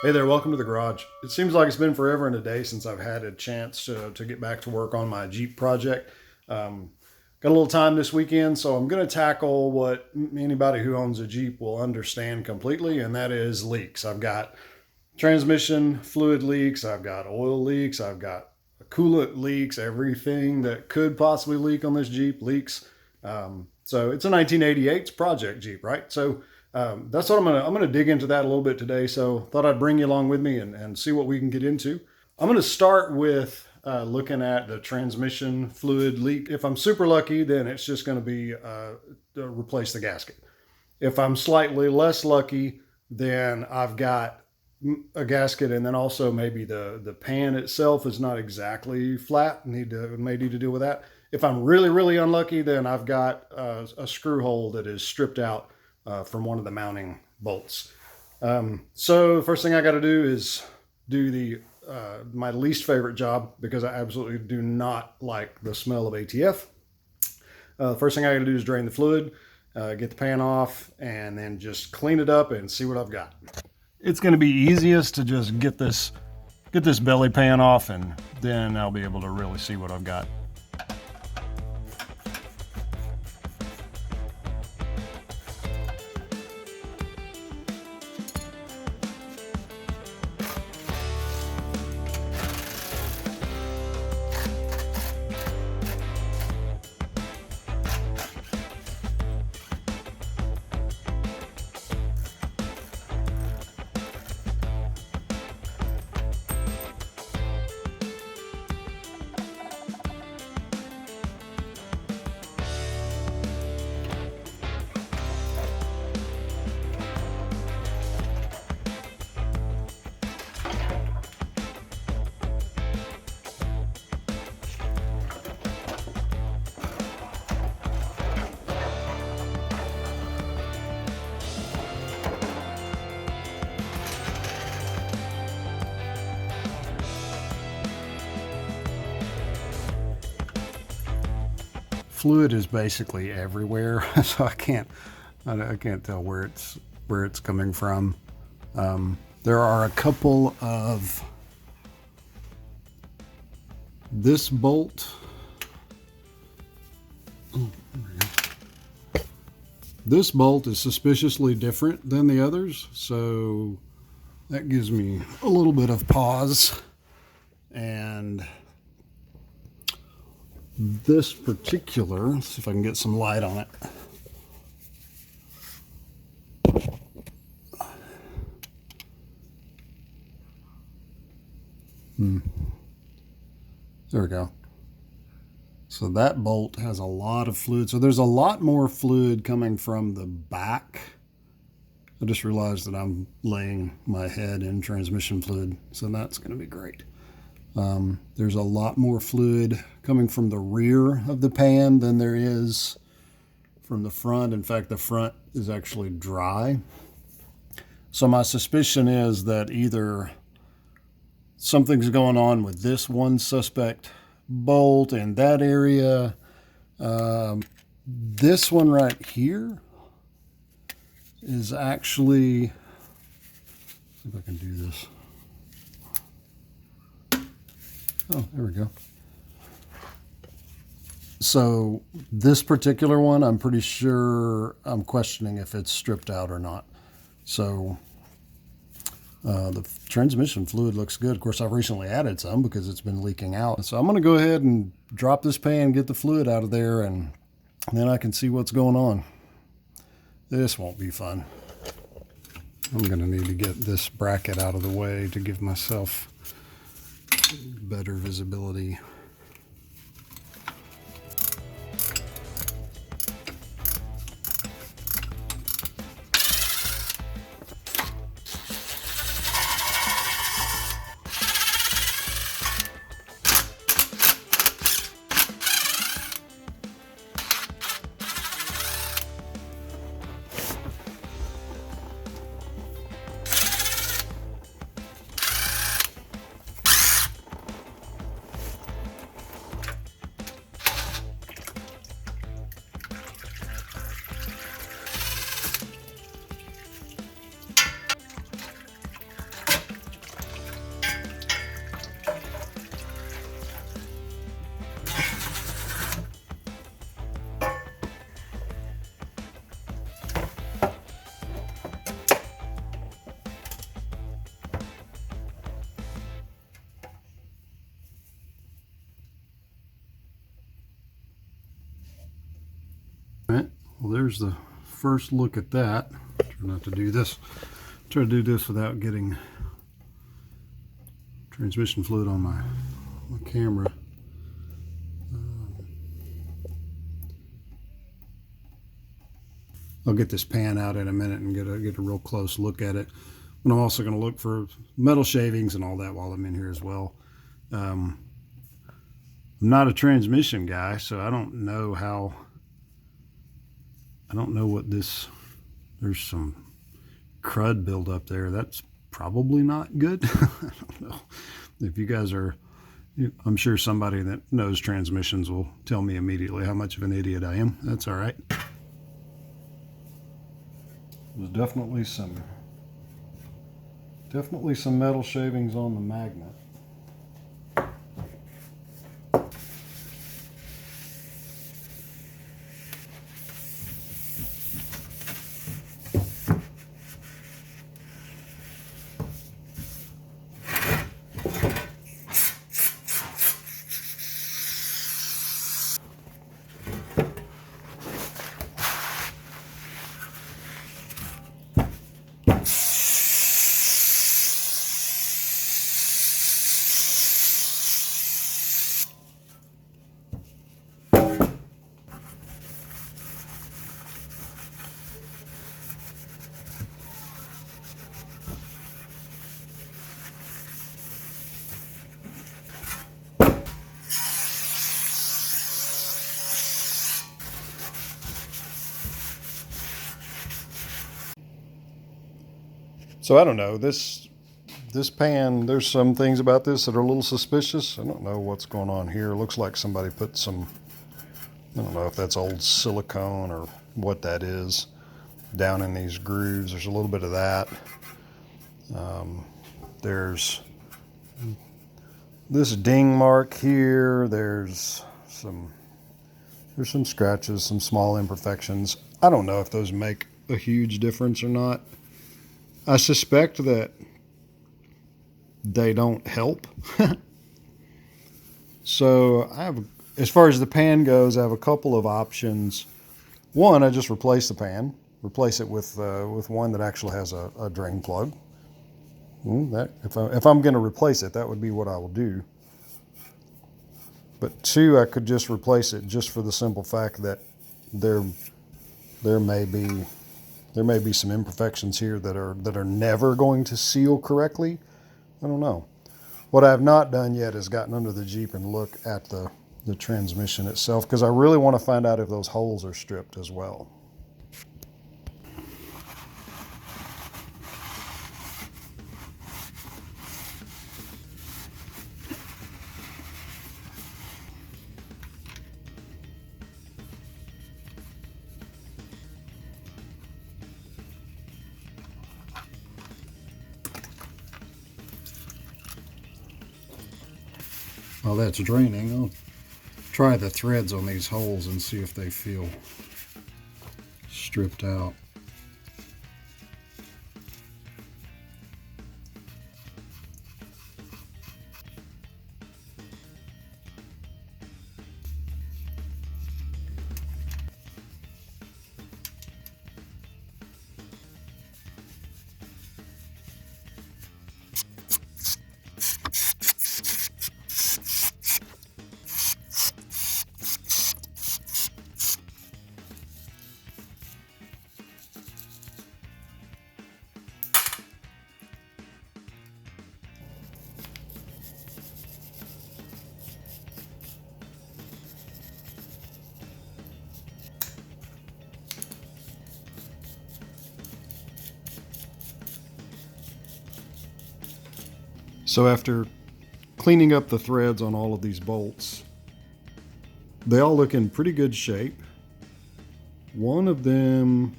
Hey there, welcome to the garage. It seems like it's been forever and a day since I've had a chance to get back to work on my Jeep project. Got a little time this weekend, so I'm going to tackle what anybody who owns a Jeep will understand completely, and that is leaks. I've got transmission fluid leaks, I've got oil leaks, I've got coolant leaks, everything that could possibly leak on this Jeep leaks. So it's a 1988 project Jeep, right? So that's what I'm gonna dig into that a little bit today. So thought I'd bring you along with me and see what we can get into. I'm gonna start with looking at the transmission fluid leak. If I'm super lucky, then it's just gonna be to replace the gasket. If I'm slightly less lucky, then I've got a gasket, and then also maybe the pan itself is not exactly flat. May need to deal with that. If I'm really unlucky, then I've got a screw hole that is stripped out from one of the mounting bolts. So the first thing I got to do is do the my least favorite job, because I absolutely do not like the smell of ATF. First thing I got to do is drain the fluid, get the pan off, and then just clean it up and see what I've got. It's going to be easiest to just get this belly pan off, and then I'll be able to really see what I've got. Fluid is basically everywhere, so I can't tell where it's coming from. There are a couple of this bolt. This bolt is suspiciously different than the others, so that gives me a little bit of pause. And this particular, let's see if I can get some light on it. There we go. So that bolt has a lot of fluid. So there's a lot more fluid coming from the back. I just realized that I'm laying my head in transmission fluid, so that's going to be great. There's a lot more fluid coming from the rear of the pan than there is from the front. In fact, the front is actually dry. So my suspicion is that either something's going on with this one suspect bolt in that area. This one right here is actually, see if I can do this. Oh, there we go. So this particular one, I'm pretty sure, I'm questioning if it's stripped out or not. So the transmission fluid looks good. Of course, I've recently added some because it's been leaking out. So I'm going to go ahead and drop this pan, get the fluid out of there, and then I can see what's going on. This won't be fun. I'm going to need to get this bracket out of the way to give myself better visibility. Well, there's the first look at that. Try not to do this. Try to do this without getting transmission fluid on my camera. I'll get this pan out in a minute and get a real close look at it. And I'm also going to look for metal shavings and all that while I'm in here as well. I'm not a transmission guy, so I don't know what this, there's some crud buildup there. That's probably not good. I don't know. If you guys are, I'm sure somebody that knows transmissions will tell me immediately how much of an idiot I am. That's all right. There's definitely some metal shavings on the magnet. So I don't know, this pan, there's some things about this that are a little suspicious. I don't know what's going on here. It looks like somebody put some, I don't know if that's old silicone or what that is, down in these grooves. There's a little bit of that. There's this ding mark here. There's some scratches, some small imperfections. I don't know if those make a huge difference or not. I suspect that they don't help. So I have, as far as the pan goes, I have a couple of options. One, I just replace the pan, replace it with one that actually has a drain plug. If I'm going to replace it, that would be what I will do. But two, I could just replace it just for the simple fact that there may be some imperfections here that are never going to seal correctly. I don't know. What I have not done yet is gotten under the Jeep and look at the transmission itself, because I really want to find out if those holes are stripped as well. While that's draining, I'll try the threads on these holes and see if they feel stripped out. So after cleaning up the threads on all of these bolts, they all look in pretty good shape. One of them,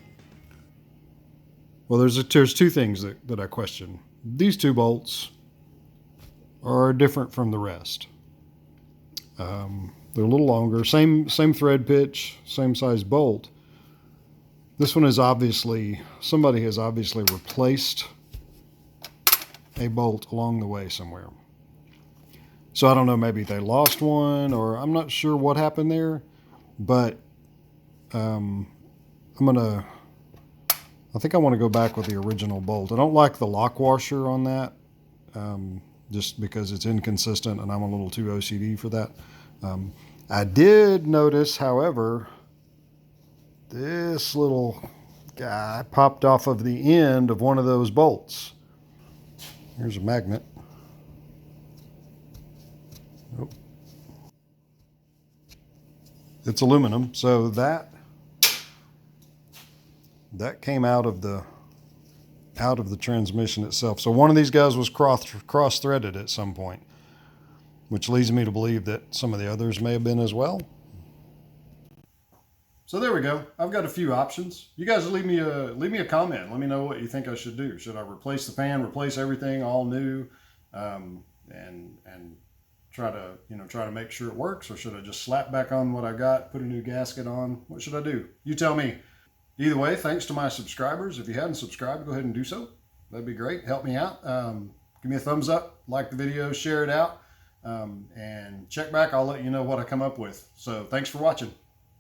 well, there's two things that I question. These two bolts are different from the rest. They're a little longer, same thread pitch, same size bolt. This one is obviously, somebody has obviously replaced a bolt along the way somewhere. So I don't know, maybe they lost one, or I'm not sure what happened there, but I think I want to go back with the original bolt. I don't like the lock washer on that, just because it's inconsistent and I'm a little too OCD for that. I did notice, however, this little guy popped off of the end of one of those bolts. Here's a magnet. Oh. It's aluminum, so that came out of the transmission itself. So one of these guys was cross-threaded at some point, which leads me to believe that some of the others may have been as well. So there we go. I've got a few options. You guys leave me a comment. Let me know what you think I should do. Should I replace the pan, replace everything, all new, and try to make sure it works, or should I just slap back on what I got, put a new gasket on? What should I do? You tell me. Either way, thanks to my subscribers. If you hadn't subscribed, go ahead and do so. That'd be great. Help me out. Give me a thumbs up, like the video, share it out, and check back. I'll let you know what I come up with. So thanks for watching.